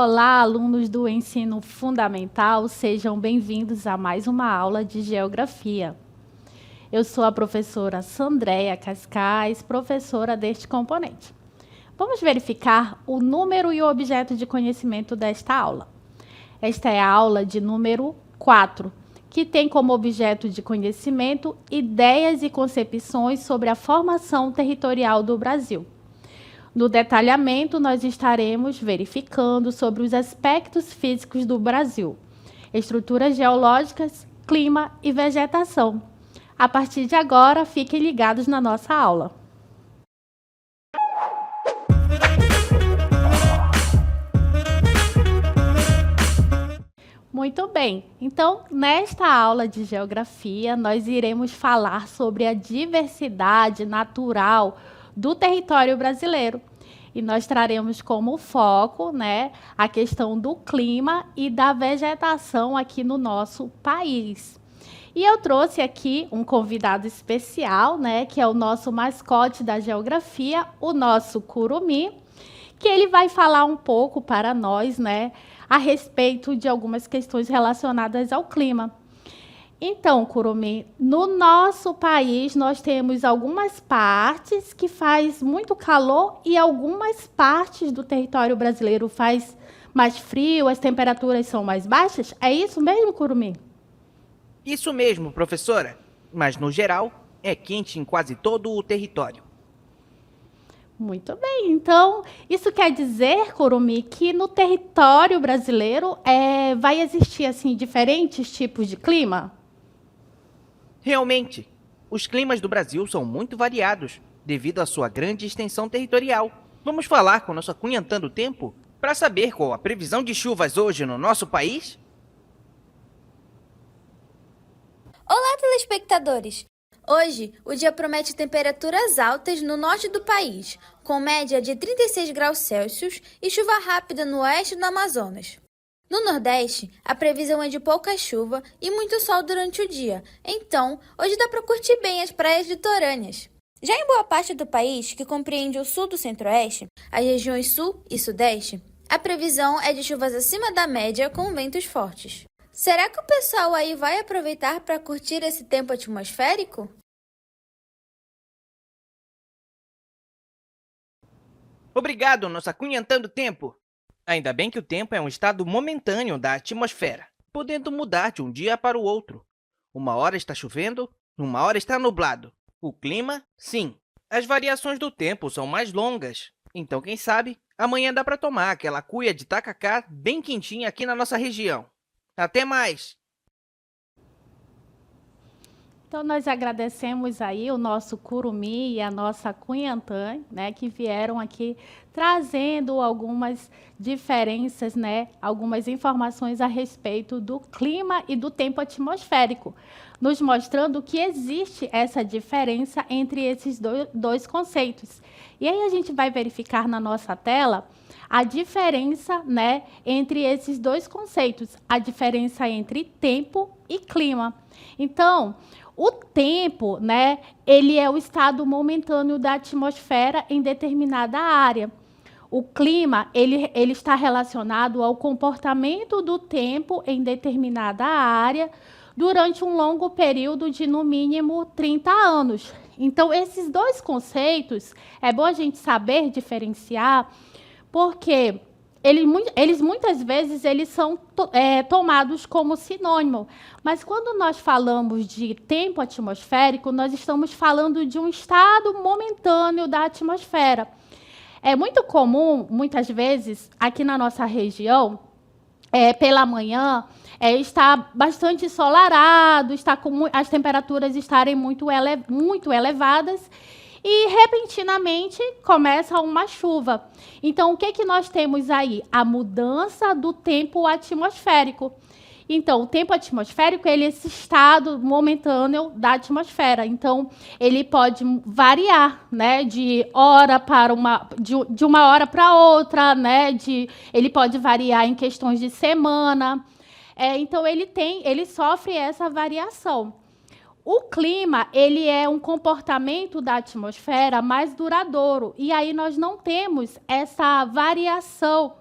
Olá, alunos do ensino fundamental, sejam bem-vindos a mais uma aula de geografia. Eu sou a professora Sandréia Cascais, professora deste componente. Vamos verificar o número e o objeto de conhecimento desta aula. Esta é a aula de número 4, que tem como objeto de conhecimento ideias e concepções sobre a formação territorial do Brasil. No detalhamento, nós estaremos verificando sobre os aspectos físicos do Brasil, estruturas geológicas, clima e vegetação. A partir de agora, fiquem ligados na nossa aula. Muito bem, então, nesta aula de geografia, nós iremos falar sobre a diversidade natural do território brasileiro. E nós traremos como foco, a questão do clima e da vegetação aqui no nosso país. E eu trouxe aqui um convidado especial, que é o nosso mascote da geografia, o nosso Curumim, que ele vai falar um pouco para nós, a respeito de algumas questões relacionadas ao clima. Então, Curumim, no nosso país nós temos algumas partes que faz muito calor e algumas partes do território brasileiro faz mais frio, as temperaturas são mais baixas? É isso mesmo, Curumim? Isso mesmo, professora. Mas, no geral, é quente em quase todo o território. Muito bem. Então, isso quer dizer, Curumim, que no território brasileiro vai existir assim, diferentes tipos de clima? Realmente, os climas do Brasil são muito variados, devido à sua grande extensão territorial. Vamos falar com nossa Cunhantã do Tempo para saber qual a previsão de chuvas hoje no nosso país? Olá, telespectadores! Hoje, o dia promete temperaturas altas no norte do país, com média de 36 graus Celsius e chuva rápida no oeste do Amazonas. No Nordeste, a previsão é de pouca chuva e muito sol durante o dia, então hoje dá para curtir bem as praias litorâneas. Já em boa parte do país, que compreende o sul do centro-oeste, as regiões sul e sudeste, a previsão é de chuvas acima da média com ventos fortes. Será que o pessoal aí vai aproveitar para curtir esse tempo atmosférico? Obrigado, nossa Cunhantã do Tempo! Ainda bem que o tempo é um estado momentâneo da atmosfera, podendo mudar de um dia para o outro. Uma hora está chovendo, uma hora está nublado. O clima, sim. As variações do tempo são mais longas. Então, quem sabe, amanhã dá para tomar aquela cuia de tacacá bem quentinha aqui na nossa região. Até mais! Então, nós agradecemos aí o nosso Curumim e a nossa Cunhantã, que vieram aqui trazendo algumas diferenças, algumas informações a respeito do clima e do tempo atmosférico, nos mostrando que existe essa diferença entre esses dois conceitos. E aí a gente vai verificar na nossa tela a diferença, entre esses dois conceitos, a diferença entre tempo e clima. Então, o tempo, ele é o estado momentâneo da atmosfera em determinada área. O clima, ele está relacionado ao comportamento do tempo em determinada área durante um longo período de, no mínimo, 30 anos. Então, esses dois conceitos, é bom a gente saber diferenciar, porque eles muitas vezes são tomados como sinônimo, mas quando nós falamos de tempo atmosférico, nós estamos falando de um estado momentâneo da atmosfera. É muito comum, muitas vezes, aqui na nossa região, pela manhã, está bastante ensolarado, está com as temperaturas estarem muito elevadas, e, repentinamente, começa uma chuva. Então, o que nós temos aí? A mudança do tempo atmosférico. Então, o tempo atmosférico é esse estado momentâneo da atmosfera. Então, ele pode variar, de uma hora para outra, ele pode variar em questões de semana. Então, ele sofre essa variação. O clima, ele é um comportamento da atmosfera mais duradouro. E aí nós não temos essa variação,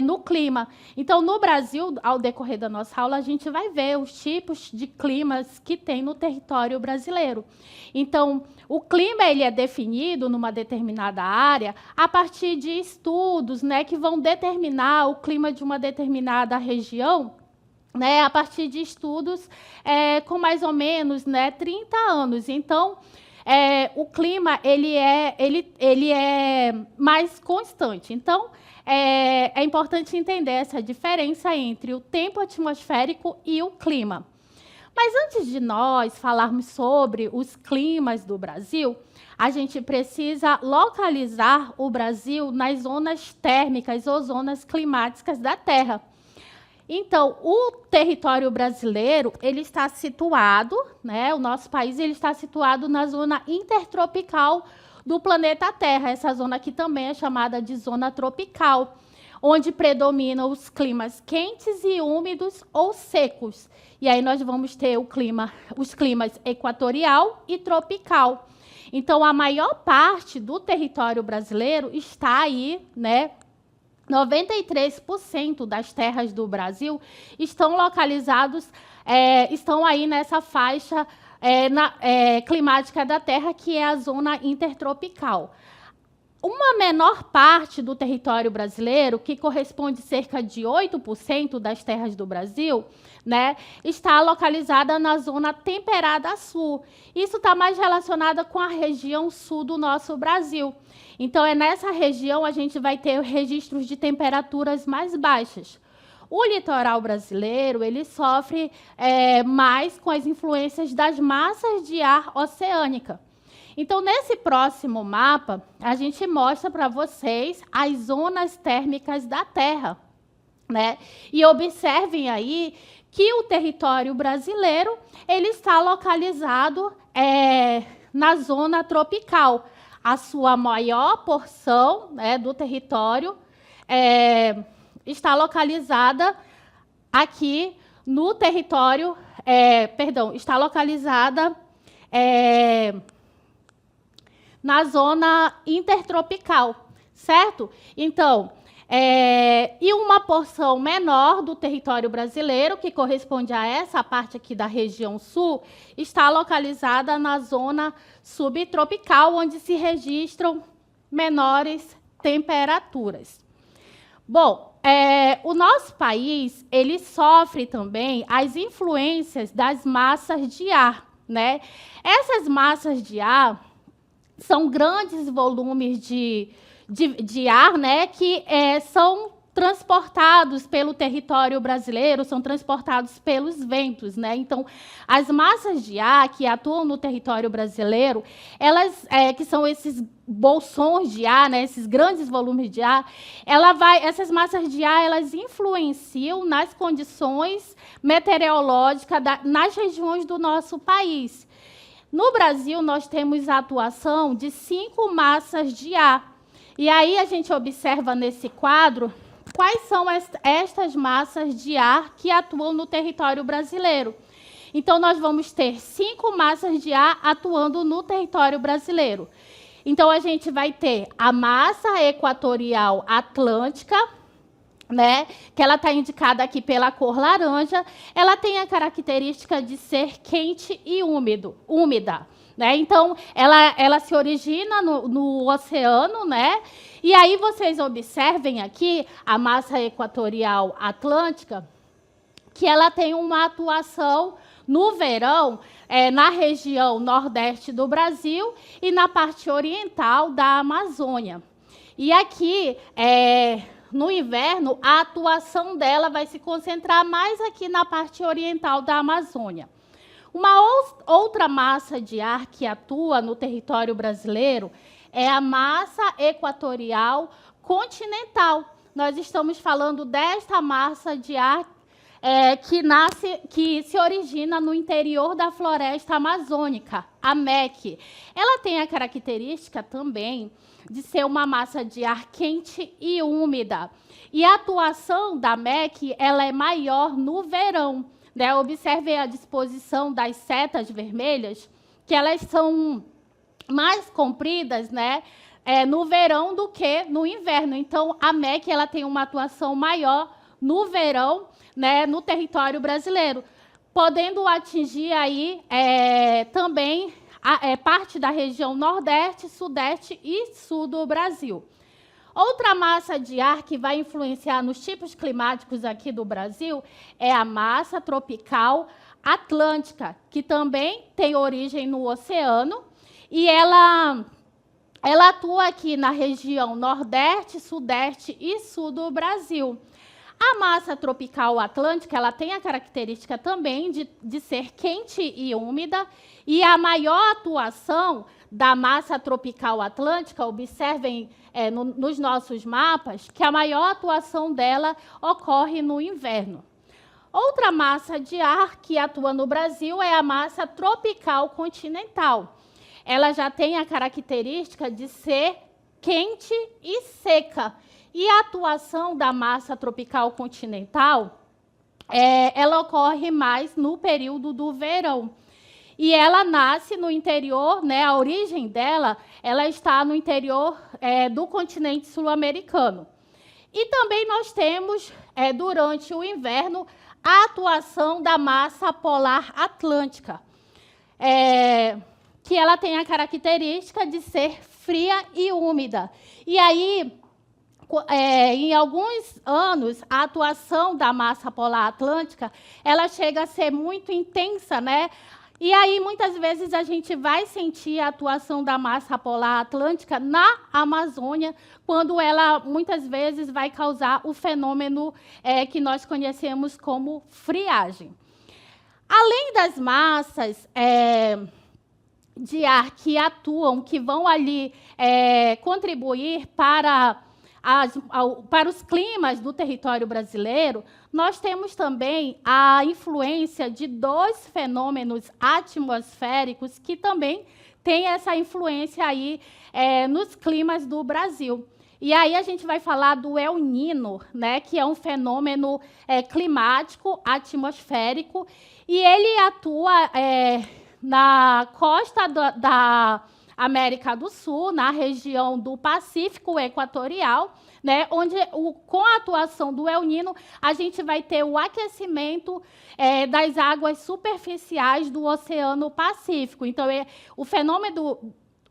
no clima. Então, no Brasil, ao decorrer da nossa aula, a gente vai ver os tipos de climas que tem no território brasileiro. Então, o clima ele é definido numa determinada área a partir de estudos, né, que vão determinar o clima de uma determinada região, né, a partir de estudos com mais ou menos, né, 30 anos. Então, o clima ele é mais constante. Então, é importante entender essa diferença entre o tempo atmosférico e o clima. Mas antes de nós falarmos sobre os climas do Brasil, a gente precisa localizar o Brasil nas zonas térmicas ou zonas climáticas da Terra. Então, o território brasileiro, ele está situado, né, o nosso país ele está situado na zona intertropical do planeta Terra. Essa zona aqui também é chamada de zona tropical, onde predominam os climas quentes e úmidos ou secos. E aí nós vamos ter os climas equatorial e tropical. Então, a maior parte do território brasileiro está aí, né? 93% das terras do Brasil estão localizados, estão aí nessa faixa climática da Terra, que é a zona intertropical. Uma menor parte do território brasileiro, que corresponde a cerca de 8% das terras do Brasil, né, está localizada na zona temperada sul. Isso está mais relacionado com a região sul do nosso Brasil. Então, nessa região a gente vai ter registros de temperaturas mais baixas. O litoral brasileiro ele sofre mais com as influências das massas de ar oceânica. Então, nesse próximo mapa, a gente mostra para vocês as zonas térmicas da Terra, né? E observem aí que o território brasileiro ele está localizado na zona tropical. A sua maior porção, né, do território está localizada aqui no território, está localizada na zona intertropical, certo? Então, e uma porção menor do território brasileiro, que corresponde a essa parte aqui da região sul, está localizada na zona subtropical, onde se registram menores temperaturas. Bom, o nosso país ele sofre também as influências das massas de ar, né? Essas massas de ar são grandes volumes de ar, né, que são transportados pelo território brasileiro, são transportados pelos ventos, né? Então, as massas de ar que atuam no território brasileiro, elas, que são esses bolsões de ar, né, esses grandes volumes de ar, essas massas de ar, elas influenciam nas condições meteorológicas nas regiões do nosso país. No Brasil, nós temos a atuação de 5 massas de ar. E aí a gente observa nesse quadro quais são estas massas de ar que atuam no território brasileiro. Então, nós vamos ter 5 massas de ar atuando no território brasileiro. Então, a gente vai ter a massa equatorial atlântica, né, que ela está indicada aqui pela cor laranja. Ela tem a característica de ser quente e úmida. Né? Então, ela se origina no oceano, né? E aí vocês observem aqui a massa equatorial atlântica, que ela tem uma atuação no verão na região nordeste do Brasil e na parte oriental da Amazônia. E aqui, no inverno, a atuação dela vai se concentrar mais aqui na parte oriental da Amazônia. Uma outra massa de ar que atua no território brasileiro é a massa equatorial continental. Nós estamos falando desta massa de ar que se origina no interior da floresta amazônica, a MEC. Ela tem a característica também de ser uma massa de ar quente e úmida. E a atuação da MEC ela é maior no verão. Né? Observe a disposição das setas vermelhas, que elas são mais compridas, né? no verão do que no inverno. Então, a MEC ela tem uma atuação maior no verão, né, no território brasileiro, podendo atingir aí também parte da região Nordeste, Sudeste e Sul do Brasil. Outra massa de ar que vai influenciar nos tipos climáticos aqui do Brasil é a massa tropical atlântica, que também tem origem no oceano, e ela atua aqui na região Nordeste, Sudeste e Sul do Brasil. A massa tropical atlântica ela tem a característica também de ser quente e úmida, e a maior atuação da massa tropical atlântica, observem nos nossos mapas, que a maior atuação dela ocorre no inverno. Outra massa de ar que atua no Brasil é a massa tropical continental. Ela já tem a característica de ser quente e seca. E a atuação da massa tropical continental, ela ocorre mais no período do verão. E ela nasce no interior, né, a origem dela, ela está no interior do continente sul-americano. E também nós temos, durante o inverno, a atuação da massa polar atlântica, que ela tem a característica de ser fria e úmida. E aí, em alguns anos, a atuação da massa polar atlântica, ela chega a ser muito intensa, né? E aí, muitas vezes, a gente vai sentir a atuação da massa polar atlântica na Amazônia, quando ela, muitas vezes, vai causar o fenômeno que nós conhecemos como friagem. Além das massas de ar que atuam, que vão ali contribuir para os climas do território brasileiro, nós temos também a influência de dois fenômenos atmosféricos que também têm essa influência aí nos climas do Brasil. E aí a gente vai falar do El Niño, né, que é um fenômeno climático atmosférico, e ele atua na costa da América do Sul, na região do Pacífico Equatorial, né, onde, com a atuação do El Niño, a gente vai ter o aquecimento das águas superficiais do Oceano Pacífico. Então, o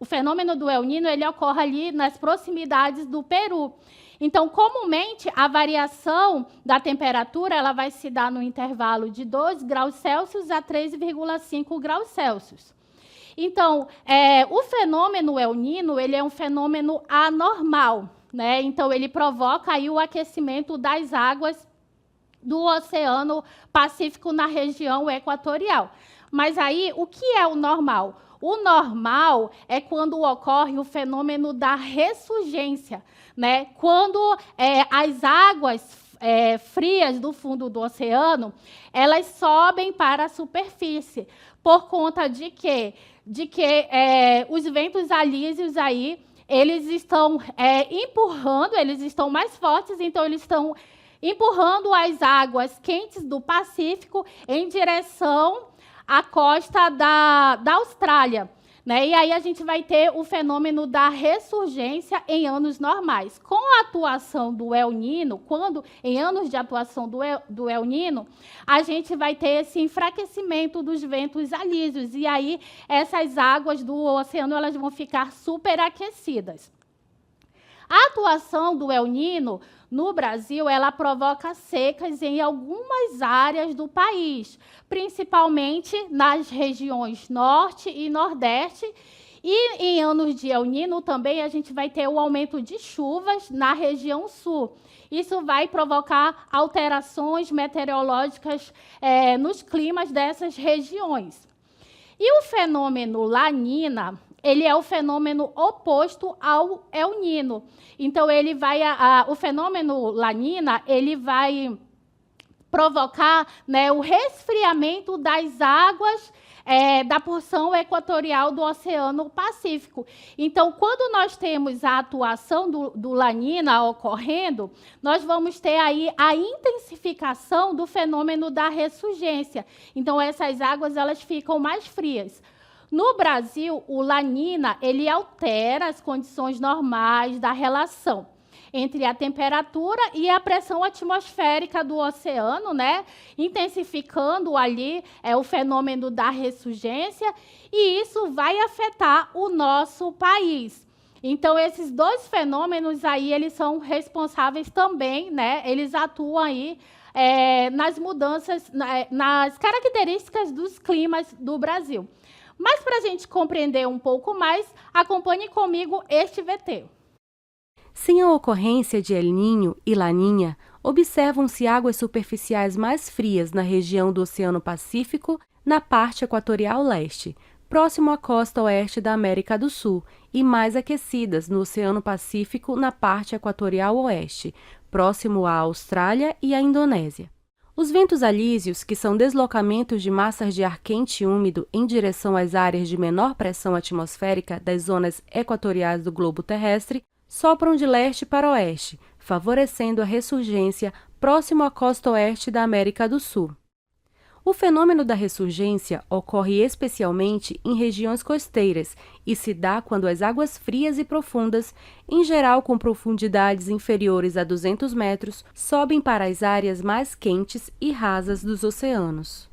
fenômeno do El Niño ele ocorre ali nas proximidades do Peru. Então, comumente, a variação da temperatura ela vai se dar no intervalo de 2 graus Celsius a 3,5 graus Celsius. Então, o fenômeno El Niño ele é um fenômeno anormal, né? Então, ele provoca aí o aquecimento das águas do Oceano Pacífico na região equatorial. Mas aí, o que é o normal? O normal é quando ocorre o fenômeno da ressurgência, né? Quando as águas frias do fundo do oceano, elas sobem para a superfície. Por conta de quê? De que os ventos alísios aí, eles estão empurrando, eles estão mais fortes, então eles estão empurrando as águas quentes do Pacífico em direção à costa da Austrália, né? E aí a gente vai ter o fenômeno da ressurgência em anos normais. Com a atuação do El Niño, em anos de atuação do El Niño, a gente vai ter esse enfraquecimento dos ventos alísios, e aí essas águas do oceano elas vão ficar superaquecidas. A atuação do El Niño no Brasil, ela provoca secas em algumas áreas do país, principalmente nas regiões Norte e Nordeste. E em anos de El Niño também a gente vai ter o aumento de chuvas na região Sul. Isso vai provocar alterações meteorológicas nos climas dessas regiões. E o fenômeno La Niña, ele é o fenômeno oposto ao El Niño. Então, o fenômeno La Niña, ele vai provocar, né, o resfriamento das águas da porção equatorial do Oceano Pacífico. Então, quando nós temos a atuação do La Niña ocorrendo, nós vamos ter aí a intensificação do fenômeno da ressurgência. Então, essas águas elas ficam mais frias. No Brasil, o La Nina, ele altera as condições normais da relação entre a temperatura e a pressão atmosférica do oceano, né? Intensificando ali o fenômeno da ressurgência, e isso vai afetar o nosso país. Então, esses dois fenômenos aí, eles são responsáveis também, né? Eles atuam aí nas mudanças, nas características dos climas do Brasil. Mas, para a gente compreender um pouco mais, acompanhe comigo este VT. Sem a ocorrência de El Niño e Laninha, observam-se águas superficiais mais frias na região do Oceano Pacífico, na parte equatorial leste, próximo à costa oeste da América do Sul, e mais aquecidas no Oceano Pacífico, na parte equatorial oeste, próximo à Austrália e à Indonésia. Os ventos alísios, que são deslocamentos de massas de ar quente e úmido em direção às áreas de menor pressão atmosférica das zonas equatoriais do globo terrestre, sopram de leste para oeste, favorecendo a ressurgência próximo à costa oeste da América do Sul. O fenômeno da ressurgência ocorre especialmente em regiões costeiras e se dá quando as águas frias e profundas, em geral com profundidades inferiores a 200 metros, sobem para as áreas mais quentes e rasas dos oceanos.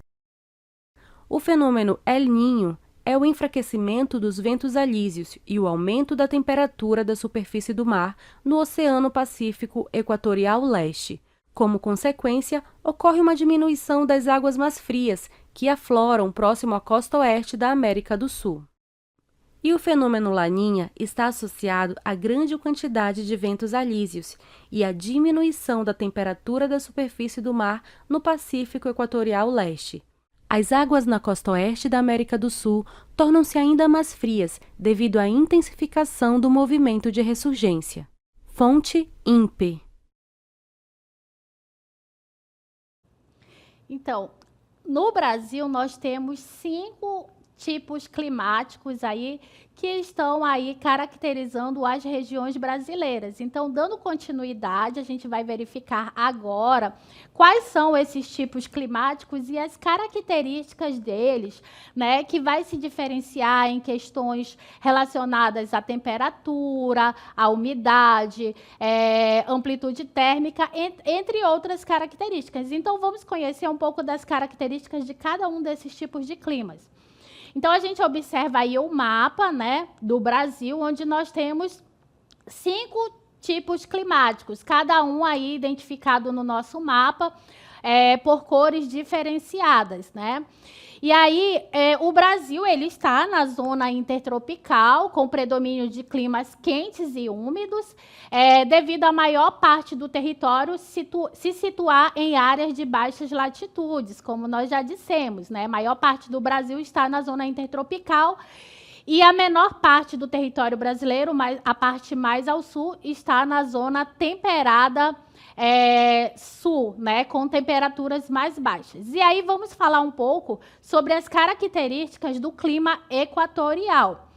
O fenômeno El Niño é o enfraquecimento dos ventos alísios e o aumento da temperatura da superfície do mar no Oceano Pacífico Equatorial Leste. Como consequência, ocorre uma diminuição das águas mais frias, que afloram próximo à costa oeste da América do Sul. E o fenômeno Laninha está associado à grande quantidade de ventos alísios e à diminuição da temperatura da superfície do mar no Pacífico Equatorial Leste. As águas na costa oeste da América do Sul tornam-se ainda mais frias devido à intensificação do movimento de ressurgência. Fonte INPE. Então, no Brasil, nós temos 5 tipos climáticos aí que estão aí caracterizando as regiões brasileiras. Então, dando continuidade, a gente vai verificar agora quais são esses tipos climáticos e as características deles, né, que vai se diferenciar em questões relacionadas à temperatura, à umidade, amplitude térmica, entre outras características. Então, vamos conhecer um pouco das características de cada um desses tipos de climas. Então, a gente observa aí o mapa, né, do Brasil, onde nós temos 5 tipos climáticos, cada um aí identificado no nosso mapa por cores diferenciadas, né? E aí, o Brasil ele está na zona intertropical, com predomínio de climas quentes e úmidos, devido a maior parte do território se situar em áreas de baixas latitudes, como nós já dissemos, né? A maior parte do Brasil está na zona intertropical e a menor parte do território brasileiro, a parte mais ao sul, está na zona temperada sul, né, com temperaturas mais baixas. E aí vamos falar um pouco sobre as características do clima equatorial.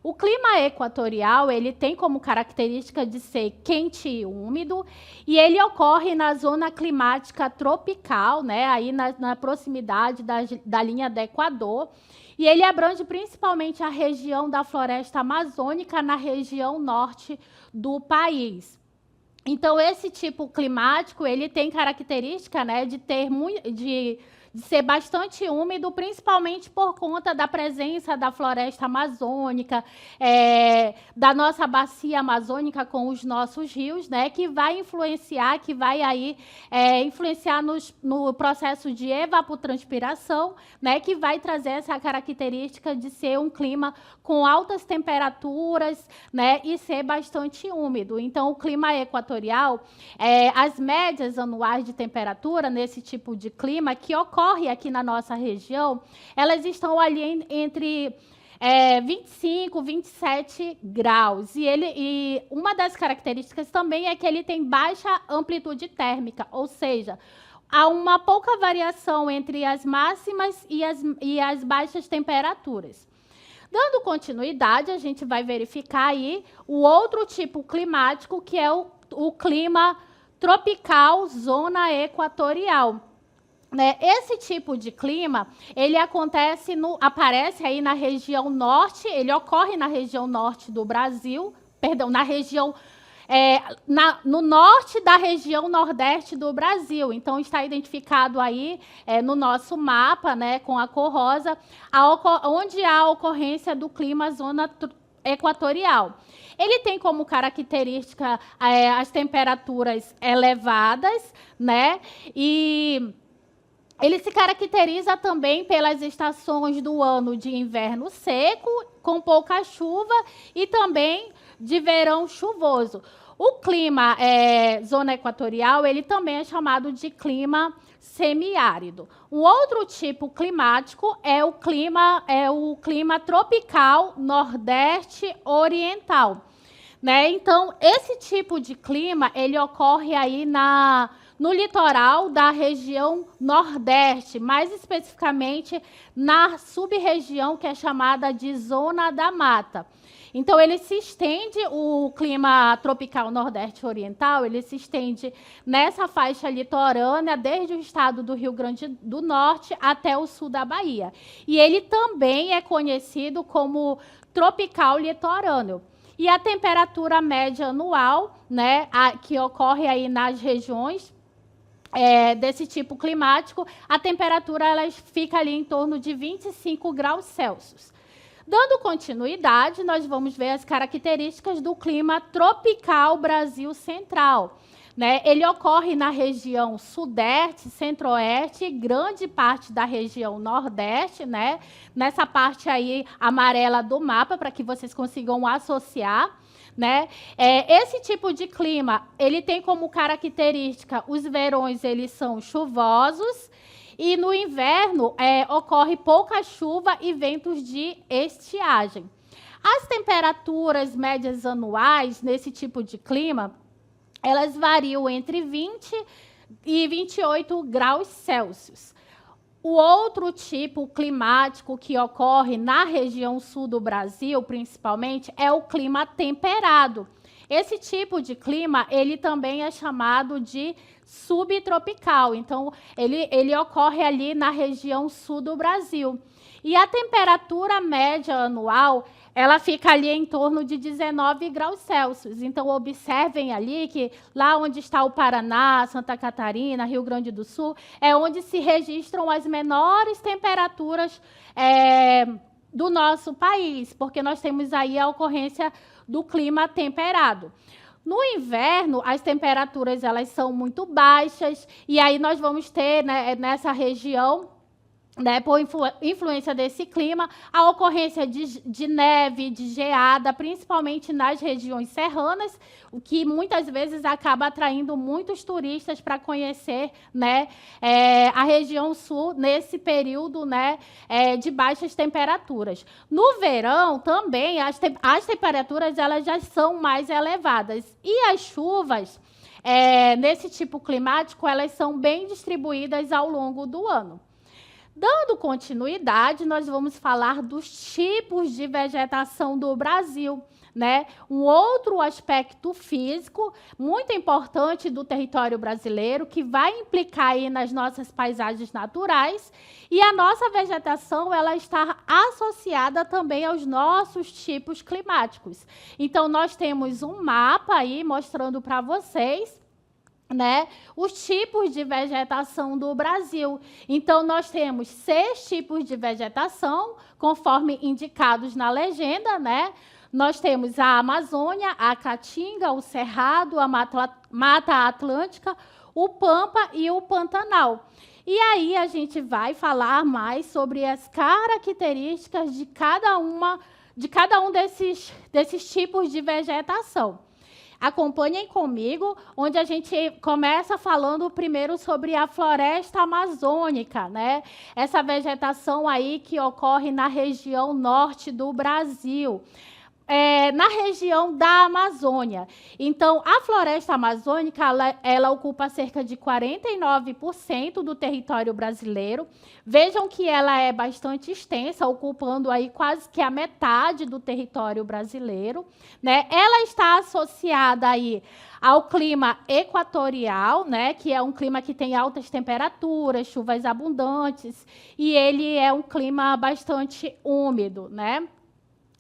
O clima equatorial ele tem como característica de ser quente e úmido, e ele ocorre na zona climática tropical, né, aí na proximidade da linha do Equador, e ele abrange principalmente a região da floresta amazônica na região norte do país. Então, esse tipo climático, ele tem característica, né, de ser bastante úmido, principalmente por conta da presença da floresta amazônica, da nossa bacia amazônica com os nossos rios, né, que vai influenciar, no processo de evapotranspiração, né, que vai trazer essa característica de ser um clima com altas temperaturas, né, e ser bastante úmido. Então, o clima equatorial, as médias anuais de temperatura nesse tipo de clima que ocorre aqui na nossa região, elas estão ali entre 25, 27 graus. E uma das características também é que ele tem baixa amplitude térmica, ou seja, há uma pouca variação entre as máximas e as baixas temperaturas. Dando continuidade, a gente vai verificar aí o outro tipo climático, que é o clima tropical, zona equatorial. né? Esse tipo de clima, ele aparece aí na região norte, ele ocorre na região norte do Brasil, perdão, na região no norte da região nordeste do Brasil. Então, está identificado aí no nosso mapa, né, com a cor rosa, onde há a ocorrência do clima zona equatorial. Ele tem como característica as temperaturas elevadas, né, e ele se caracteriza também pelas estações do ano de inverno seco, com pouca chuva, e também de verão chuvoso. O clima zona equatorial, ele também é chamado de clima semiárido. Um outro tipo climático é o clima tropical nordeste oriental, né? Então, esse tipo de clima, ele ocorre aí no litoral da região nordeste, mais especificamente na sub-região que é chamada de Zona da Mata. Então, ele se estende, o clima tropical nordeste oriental, ele se estende nessa faixa litorânea, desde o estado do Rio Grande do Norte até o sul da Bahia. E ele também é conhecido como tropical litorâneo. E a temperatura média anual, né, que ocorre aí nas regiões desse tipo climático, a temperatura ela fica ali em torno de 25 graus Celsius. Dando continuidade, nós vamos ver as características do clima tropical Brasil Central, né? Ele ocorre na região sudeste, centro-oeste e grande parte da região nordeste, né? Nessa parte aí amarela do mapa, para que vocês consigam associar, né? Esse tipo de clima, ele tem como característica, os verões eles são chuvosos, e no inverno ocorre pouca chuva e ventos de estiagem. As temperaturas médias anuais nesse tipo de clima, elas variam entre 20 e 28 graus Celsius. O outro tipo climático que ocorre na região sul do Brasil, principalmente, é o clima temperado. Esse tipo de clima, ele também é chamado de subtropical. Então, ele ocorre ali na região sul do Brasil. E a temperatura média anual, ela fica ali em torno de 19 graus Celsius. Então, observem ali que lá onde está o Paraná, Santa Catarina, Rio Grande do Sul, é onde se registram as menores temperaturas do nosso país, porque nós temos aí a ocorrência do clima temperado. No inverno, as temperaturas elas são muito baixas, e aí nós vamos ter, né, nessa região, né, por influência desse clima, a ocorrência de neve, de geada, principalmente nas regiões serranas, o que muitas vezes acaba atraindo muitos turistas para conhecer, né, a região sul nesse período, né, de baixas temperaturas. No verão, também, as temperaturas elas já são mais elevadas. E as chuvas, nesse tipo climático, elas são bem distribuídas ao longo do ano. Dando continuidade, nós vamos falar dos tipos de vegetação do Brasil, né? Um outro aspecto físico muito importante do território brasileiro, que vai implicar aí nas nossas paisagens naturais, e a nossa vegetação ela está associada também aos nossos tipos climáticos. Então, nós temos um mapa aí mostrando para vocês, né, os tipos de vegetação do Brasil. Então, nós temos 6 tipos de vegetação, conforme indicados na legenda, né? Nós temos a Amazônia, a Caatinga, o Cerrado, a Mata Atlântica, o Pampa e o Pantanal. E aí a gente vai falar mais sobre as características de cada um desses tipos de vegetação. Acompanhem comigo, onde a gente começa falando primeiro sobre a floresta amazônica, né? Essa vegetação aí que ocorre na região norte do Brasil. na região da Amazônia. Então, a floresta amazônica, ela ocupa cerca de 49% do território brasileiro. Vejam que ela é bastante extensa, ocupando aí quase que a metade do território brasileiro, né? Ela está associada aí ao clima equatorial, né, que é um clima que tem altas temperaturas, chuvas abundantes, e ele é um clima bastante úmido, né?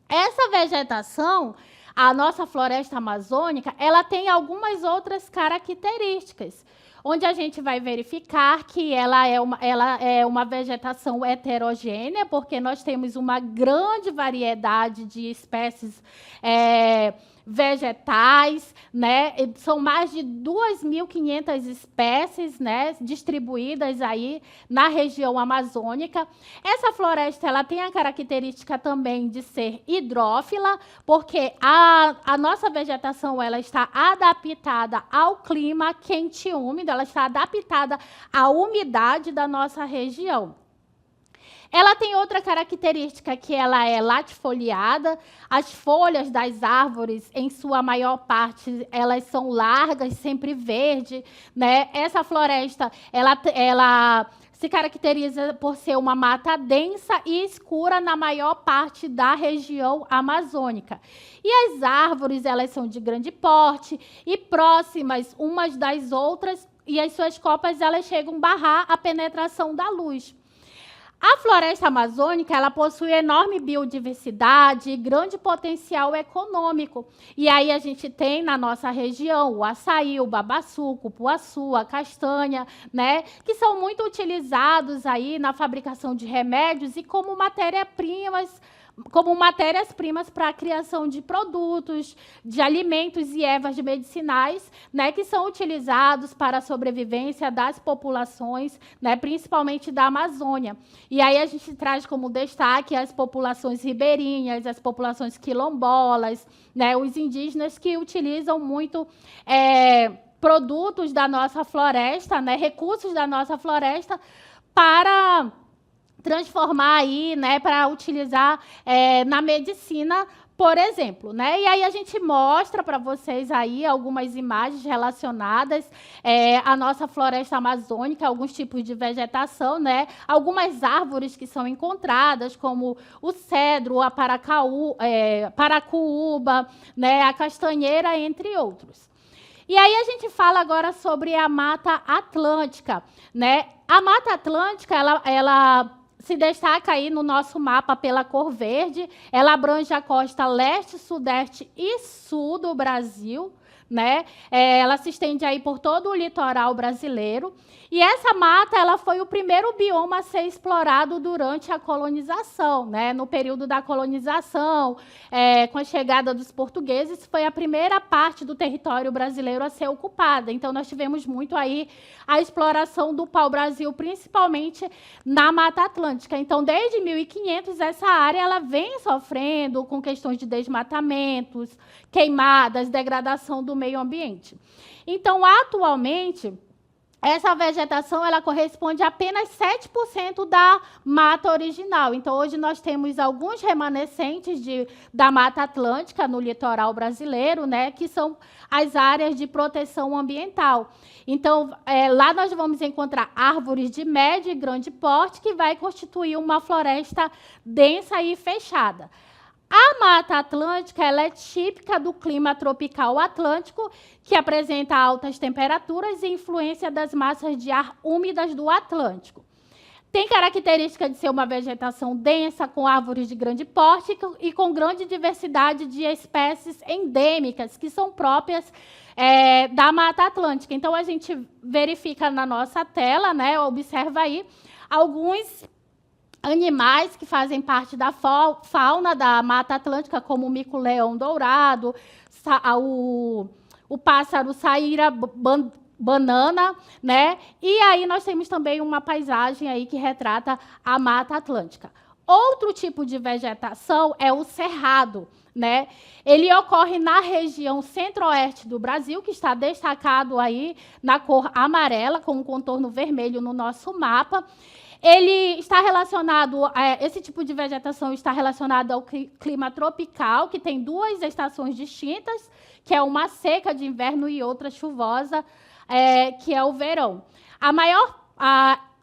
Essa vegetação, a nossa floresta amazônica, ela tem algumas outras características, onde a gente vai verificar que ela é uma vegetação heterogênea, porque nós temos uma grande variedade de espécies vegetais, né? São mais de 2.500 espécies, né, distribuídas aí na região amazônica. Essa floresta, ela tem a característica também de ser hidrófila, porque a nossa vegetação, ela está adaptada ao clima quente e úmido, ela está adaptada à umidade da nossa região. Ela tem outra característica, que ela é latifoliada. As folhas das árvores, em sua maior parte, elas são largas, sempre verde, né? Essa floresta, ela se caracteriza por ser uma mata densa e escura na maior parte da região amazônica. E as árvores, elas são de grande porte e próximas umas das outras, e as suas copas, elas chegam a barrar a penetração da luz. A floresta amazônica, ela possui enorme biodiversidade e grande potencial econômico. E aí a gente tem na nossa região o açaí, o babaçu, o cupuaçu, a castanha, né, que são muito utilizados aí na fabricação de remédios e como matérias-primas para a criação de produtos, de alimentos e ervas medicinais, né, que são utilizados para a sobrevivência das populações, né, principalmente da Amazônia. E aí a gente traz como destaque as populações ribeirinhas, as populações quilombolas, né, os indígenas que utilizam muito produtos da nossa floresta, né, recursos da nossa floresta para transformar aí, né, para utilizar na medicina, por exemplo, né? E aí a gente mostra para vocês aí algumas imagens relacionadas à nossa floresta amazônica, alguns tipos de vegetação, né? Algumas árvores que são encontradas, como o cedro, a paracuúba, né, a castanheira, entre outros. E aí a gente fala agora sobre a Mata Atlântica, né? A Mata Atlântica, ela se destaca aí no nosso mapa pela cor verde. Ela abrange a costa leste, sudeste e sul do Brasil, né? Ela se estende aí por todo o litoral brasileiro. E essa mata, ela foi o primeiro bioma a ser explorado durante a colonização, né? No período da colonização, com a chegada dos portugueses, foi a primeira parte do território brasileiro a ser ocupada. Então, nós tivemos muito aí a exploração do pau-brasil, principalmente na Mata Atlântica. Então, desde 1500, essa área ela vem sofrendo com questões de desmatamentos, queimadas, degradação do meio ambiente. Então, atualmente, essa vegetação ela corresponde a apenas 7% da mata original. Então, hoje nós temos alguns remanescentes da Mata Atlântica no litoral brasileiro, né, que são as áreas de proteção ambiental. Então, lá nós vamos encontrar árvores de médio e grande porte, que vai constituir uma floresta densa e fechada. A Mata Atlântica ela é típica do clima tropical atlântico, que apresenta altas temperaturas e influência das massas de ar úmidas do Atlântico. Tem característica de ser uma vegetação densa, com árvores de grande porte e com grande diversidade de espécies endêmicas, que são próprias da Mata Atlântica. Então, a gente verifica na nossa tela, né, observa aí, alguns animais que fazem parte da fauna da Mata Atlântica, como o mico-leão dourado, o pássaro saíra banana, né? E aí nós temos também uma paisagem aí que retrata a Mata Atlântica. Outro tipo de vegetação é o cerrado, né? Ele ocorre na região centro-oeste do Brasil, que está destacado aí na cor amarela, com um contorno vermelho no nosso mapa. Ele está relacionado, esse tipo de vegetação está relacionado ao clima tropical, que tem 2 estações distintas, que é uma seca de inverno e outra chuvosa, que é o verão.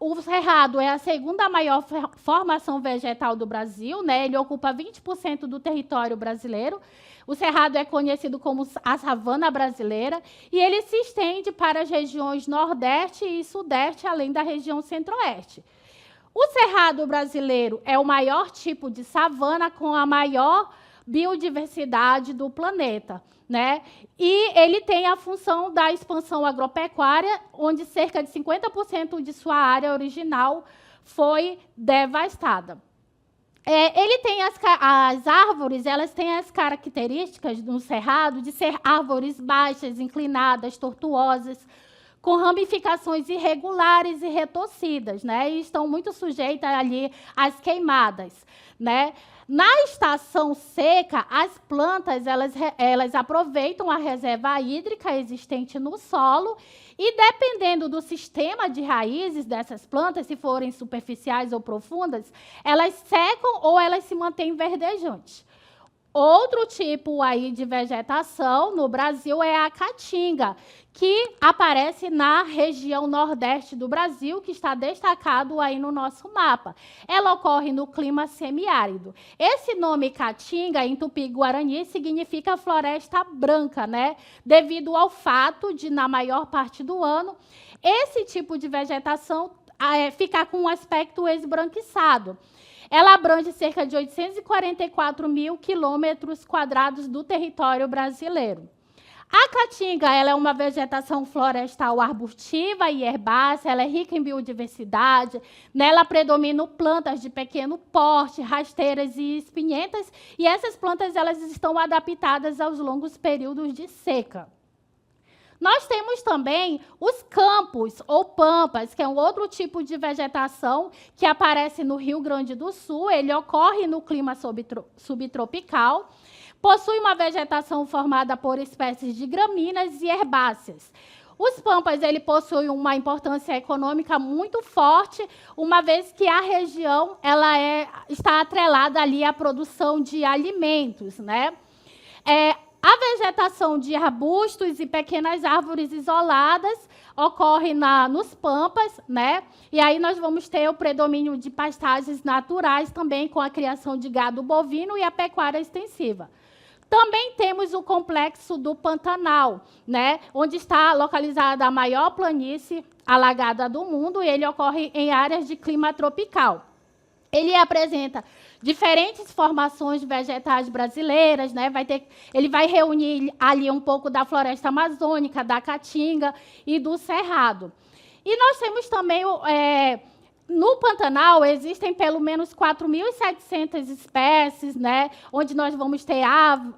O Cerrado é a segunda maior formação vegetal do Brasil, né? Ele ocupa 20% do território brasileiro. O Cerrado é conhecido como a savana brasileira e ele se estende para as regiões Nordeste e Sudeste, além da região Centro-Oeste. O Cerrado brasileiro é o maior tipo de savana com a maior biodiversidade do planeta, né? E ele tem a função da expansão agropecuária, onde cerca de 50% de sua área original foi devastada. Ele tem as árvores, elas têm as características do cerrado de ser árvores baixas, inclinadas, tortuosas, com ramificações irregulares e retorcidas, né? E estão muito sujeitas ali às queimadas, né? Na estação seca, as plantas elas aproveitam a reserva hídrica existente no solo e, dependendo do sistema de raízes dessas plantas, se forem superficiais ou profundas, elas secam ou elas se mantêm verdejantes. Outro tipo aí de vegetação no Brasil é a caatinga, que aparece na região nordeste do Brasil, que está destacado aí no nosso mapa. Ela ocorre no clima semiárido. Esse nome caatinga, em tupi-guarani, significa floresta branca, né? Devido ao fato de, na maior parte do ano, esse tipo de vegetação ficar com um aspecto esbranquiçado. Ela abrange cerca de 844 mil quilômetros quadrados do território brasileiro. A caatinga ela é uma vegetação florestal arbustiva e herbácea, ela é rica em biodiversidade, nela predominam plantas de pequeno porte, rasteiras e espinhentas, e essas plantas elas estão adaptadas aos longos períodos de seca. Nós temos também os campos ou pampas, que é um outro tipo de vegetação que aparece no Rio Grande do Sul. Ele ocorre no clima subtropical. Possui uma vegetação formada por espécies de gramíneas e herbáceas. Os pampas ele possuem uma importância econômica muito forte, uma vez que a região está atrelada ali à produção de alimentos, né? A vegetação de arbustos e pequenas árvores isoladas ocorre nos pampas, né? E aí nós vamos ter o predomínio de pastagens naturais também, com a criação de gado bovino e a pecuária extensiva. Também temos o complexo do Pantanal, né? Onde está localizada a maior planície alagada do mundo, e ele ocorre em áreas de clima tropical. Ele apresenta diferentes formações vegetais brasileiras, né? Ele vai reunir ali um pouco da floresta amazônica, da caatinga e do cerrado. E nós temos também, no Pantanal, existem pelo menos 4.700 espécies, né? Onde nós vamos ter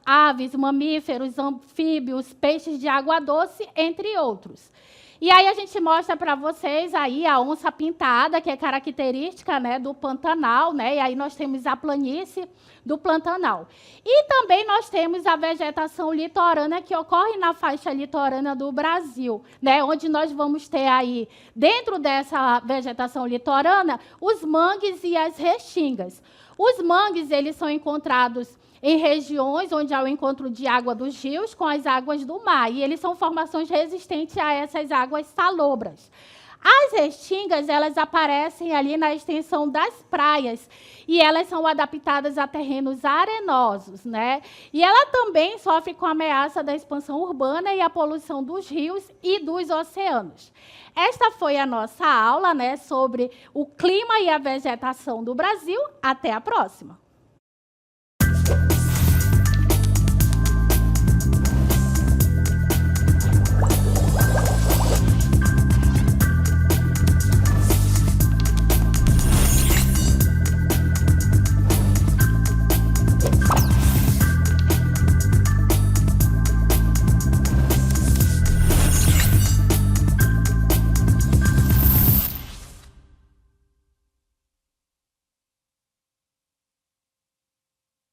aves, mamíferos, anfíbios, peixes de água doce, entre outros. E aí a gente mostra para vocês aí a onça pintada, que é característica, né, do Pantanal, né? E aí nós temos a planície do Pantanal. E também nós temos a vegetação litorânea, que ocorre na faixa litorânea do Brasil, né? Onde nós vamos ter aí, dentro dessa vegetação litorânea, os mangues e as restingas. Os mangues eles são encontrados em regiões onde há o encontro de água dos rios com as águas do mar, e eles são formações resistentes a essas águas salobras. As restingas, elas aparecem ali na extensão das praias, e elas são adaptadas a terrenos arenosos, né? E ela também sofre com a ameaça da expansão urbana e a poluição dos rios e dos oceanos. Esta foi a nossa aula, né, sobre o clima e a vegetação do Brasil. Até a próxima!